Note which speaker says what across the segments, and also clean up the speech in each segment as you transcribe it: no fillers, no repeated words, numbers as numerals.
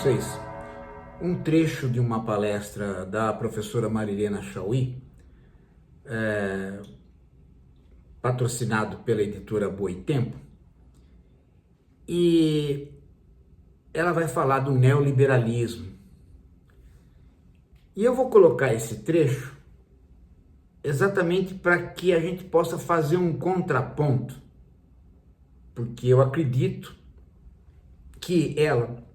Speaker 1: vocês um trecho de uma palestra da professora Marilena Chauí, patrocinado pela editora Boitempo, e ela vai falar do neoliberalismo. E eu vou colocar esse trecho exatamente para que a gente possa fazer um contraponto, porque eu acredito que ela,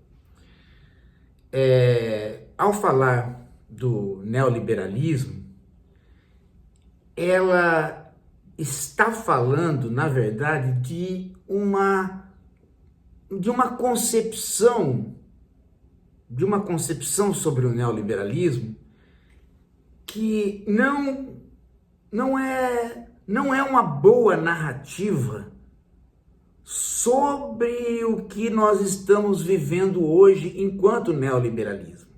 Speaker 1: ao falar do neoliberalismo, ela está falando, na verdade, de uma concepção sobre o neoliberalismo que não é uma boa narrativa sobre o que nós estamos vivendo hoje enquanto neoliberalismo.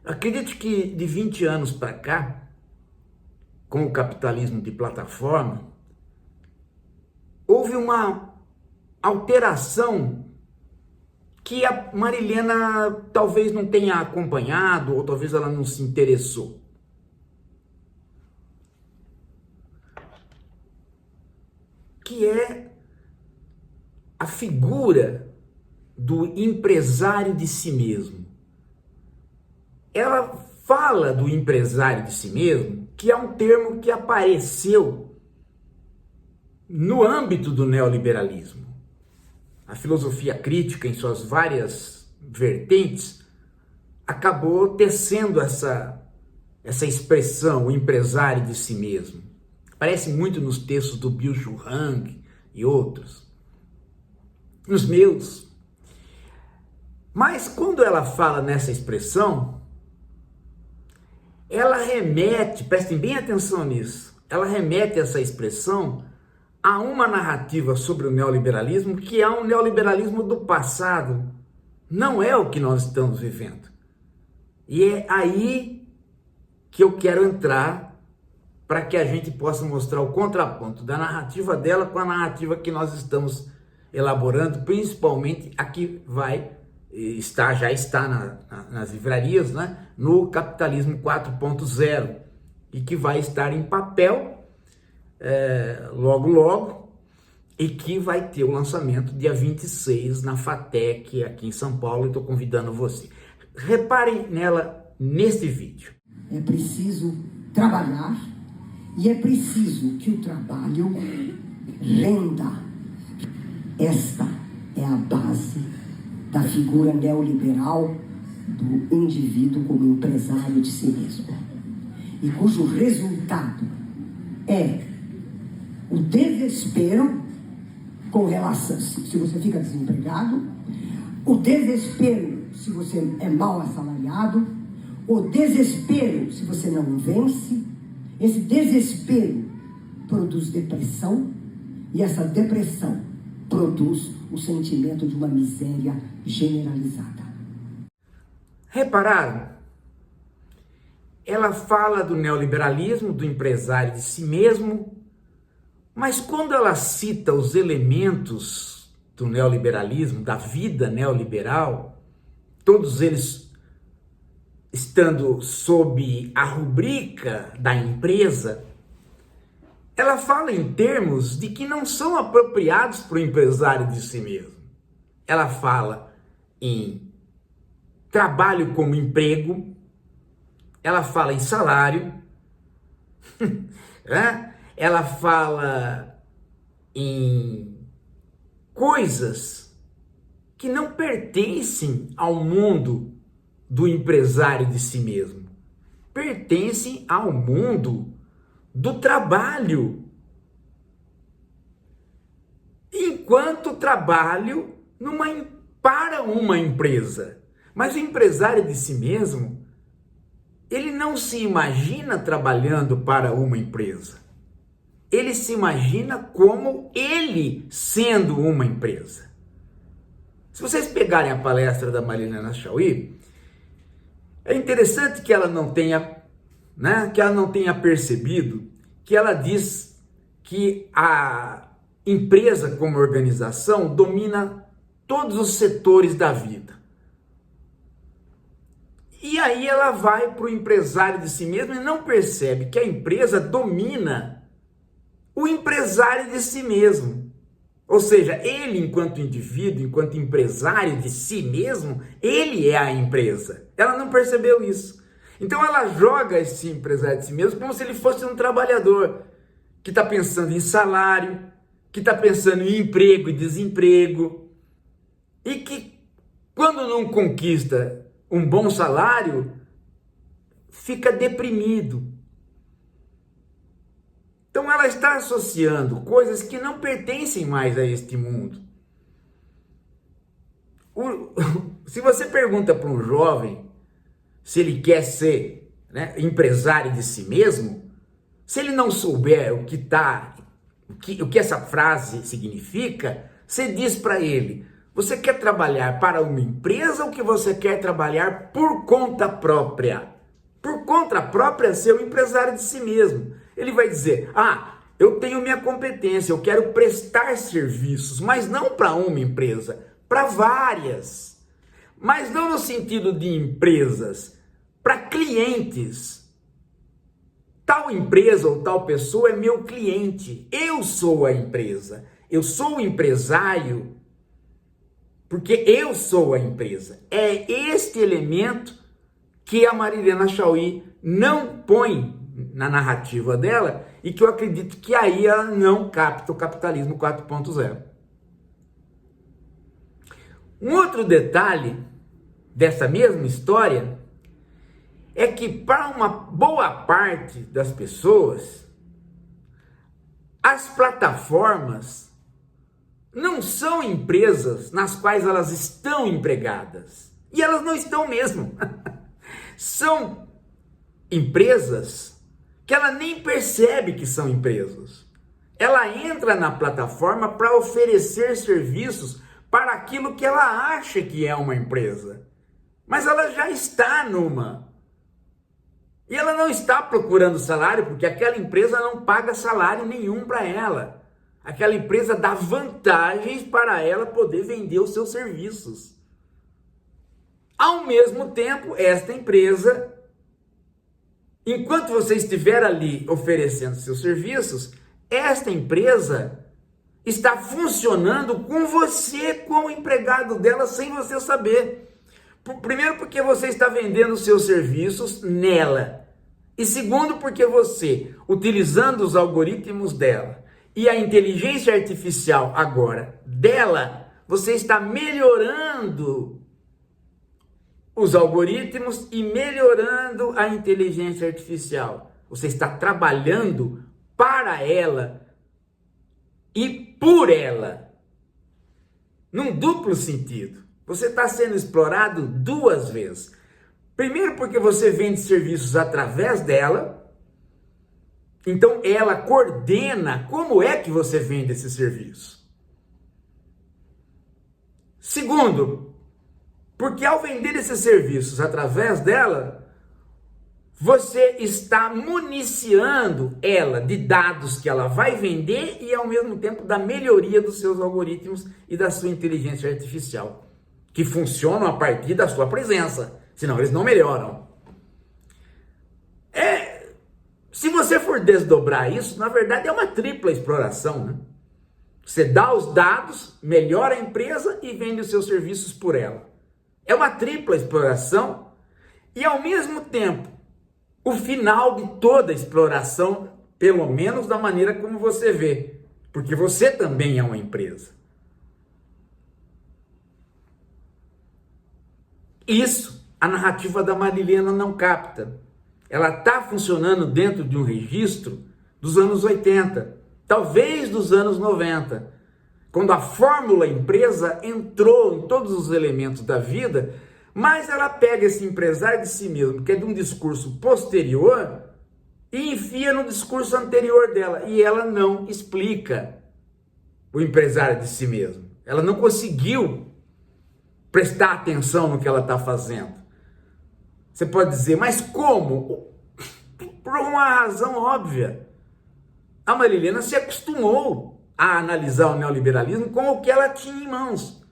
Speaker 1: Acredito que de 20 anos para cá, com o capitalismo de plataforma, houve uma alteração que a Marilena talvez não tenha acompanhado, ou talvez ela não se interessou. Que é a figura do empresário de si mesmo. Ela fala do empresário de si mesmo, que é um termo que apareceu no âmbito do neoliberalismo. A filosofia crítica, em suas várias vertentes, acabou tecendo essa expressão, o empresário de si mesmo. Aparece muito nos textos do Byung-Chul Han e outros, nos meus. Mas quando ela fala nessa expressão, ela remete, prestem bem atenção nisso, ela remete essa expressão a uma narrativa sobre o neoliberalismo que é um neoliberalismo do passado. Não é o que nós estamos vivendo. E é aí que eu quero entrar para que a gente possa mostrar o contraponto da narrativa dela com a narrativa que nós estamos elaborando, principalmente a que já está nas livrarias, né? No Capitalismo 4.0, e que vai estar em papel logo, e que vai ter o lançamento dia 26 na FATEC aqui em São Paulo. Estou convidando você. Reparem nela neste vídeo.
Speaker 2: É preciso trabalhar e é preciso que o trabalho renda. Esta é a base da figura neoliberal do indivíduo como empresário de si mesmo, e cujo resultado é o desespero com relação, se você fica desempregado, o desespero se você é mal assalariado, o desespero se você não vence. Esse desespero produz depressão, e essa depressão produz o sentimento de uma miséria generalizada.
Speaker 1: Repararam? Ela fala do neoliberalismo, do empresário de si mesmo, mas quando ela cita os elementos do neoliberalismo, da vida neoliberal, todos eles estando sob a rubrica da empresa, ela fala em termos de que não são apropriados para o empresário de si mesmo. Ela fala em trabalho como emprego, ela fala em salário, ela fala em coisas que não pertencem ao mundo do empresário de si mesmo, pertencem ao mundo do trabalho, enquanto trabalho para uma empresa. Mas o empresário de si mesmo, ele não se imagina trabalhando para uma empresa. Ele se imagina como ele sendo uma empresa. Se vocês pegarem a palestra da Marilena Chauí, é interessante que ela não tenha percebido que ela diz que a empresa como organização domina todos os setores da vida. E aí ela vai para o empresário de si mesmo e não percebe que a empresa domina o empresário de si mesmo. Ou seja, ele enquanto indivíduo, enquanto empresário de si mesmo, ele é a empresa. Ela não percebeu isso. Então ela joga esse empresário de si mesmo como se ele fosse um trabalhador que está pensando em salário, que está pensando em emprego e desemprego, e que quando não conquista um bom salário, fica deprimido. Então ela está associando coisas que não pertencem mais a este mundo. Se você pergunta para um jovem se ele quer ser, né, empresário de si mesmo, se ele não souber o que essa frase significa, você diz para ele: você quer trabalhar para uma empresa ou que você quer trabalhar por conta própria? Por conta própria, ser o empresário de si mesmo. Ele vai dizer: eu tenho minha competência, eu quero prestar serviços, mas não para uma empresa, para várias. Mas não no sentido de empresas, para clientes. Tal empresa ou tal pessoa é meu cliente, eu sou a empresa, eu sou o empresário, porque eu sou a empresa. É este elemento que a Marilena Chaui não põe na narrativa dela e que eu acredito que aí ela não capta o capitalismo 4.0. Um outro detalhe dessa mesma história é que para uma boa parte das pessoas, as plataformas não são empresas nas quais elas estão empregadas. E elas não estão mesmo. São empresas que ela nem percebe que são empresas. Ela entra na plataforma para oferecer serviços para aquilo que ela acha que é uma empresa. Mas ela já está numa. E ela não está procurando salário, porque aquela empresa não paga salário nenhum para ela. Aquela empresa dá vantagens para ela poder vender os seus serviços. Ao mesmo tempo, esta empresa, enquanto você estiver ali oferecendo seus serviços, esta empresa está funcionando com você como empregado dela sem você saber. Primeiro, porque você está vendendo seus serviços nela. E segundo, porque você, utilizando os algoritmos dela e a inteligência artificial agora dela, você está melhorando os algoritmos e melhorando a inteligência artificial. Você está trabalhando para ela e por ela. Num duplo sentido. Você está sendo explorado duas vezes. Primeiro, porque você vende serviços através dela. Então, ela coordena como é que você vende esse serviço. Segundo, porque ao vender esses serviços através dela, você está municiando ela de dados que ela vai vender e, ao mesmo tempo, da melhoria dos seus algoritmos e da sua inteligência artificial, que funcionam a partir da sua presença, senão eles não melhoram. Se você for desdobrar isso, na verdade é uma tripla exploração, né? Você dá os dados, melhora a empresa e vende os seus serviços por ela. É uma tripla exploração e, ao mesmo tempo, o final de toda exploração, pelo menos da maneira como você vê, porque você também é uma empresa. Isso a narrativa da Marilena não capta. Ela está funcionando dentro de um registro dos anos 80, talvez dos anos 90, quando a fórmula empresa entrou em todos os elementos da vida, mas ela pega esse empresário de si mesmo, que é de um discurso posterior, e enfia no discurso anterior dela, e ela não explica o empresário de si mesmo. Ela não conseguiu prestar atenção no que ela está fazendo. Você pode dizer, mas como? Por uma razão óbvia. A Marilena se acostumou a analisar o neoliberalismo com o que ela tinha em mãos.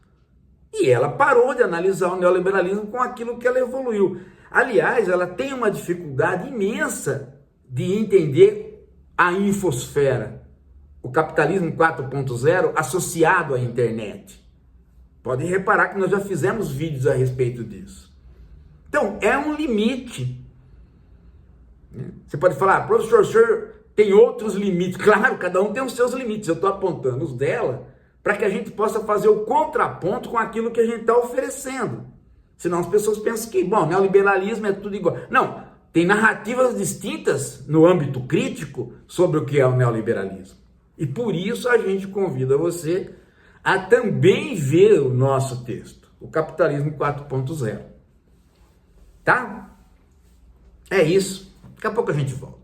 Speaker 1: E ela parou de analisar o neoliberalismo com aquilo que ela evoluiu. Aliás, ela tem uma dificuldade imensa de entender a infosfera, o capitalismo 4.0 associado à internet. Pode reparar que nós já fizemos vídeos a respeito disso. Então, é um limite. Você pode falar, professor, o senhor tem outros limites. Claro, cada um tem os seus limites. Eu estou apontando os dela para que a gente possa fazer o contraponto com aquilo que a gente está oferecendo. Senão as pessoas pensam que, bom, neoliberalismo é tudo igual. Não, tem narrativas distintas no âmbito crítico sobre o que é o neoliberalismo. E por isso a gente convida você a também ver o nosso texto, o Capitalismo 4.0. Tá? É isso. Daqui a pouco a gente volta.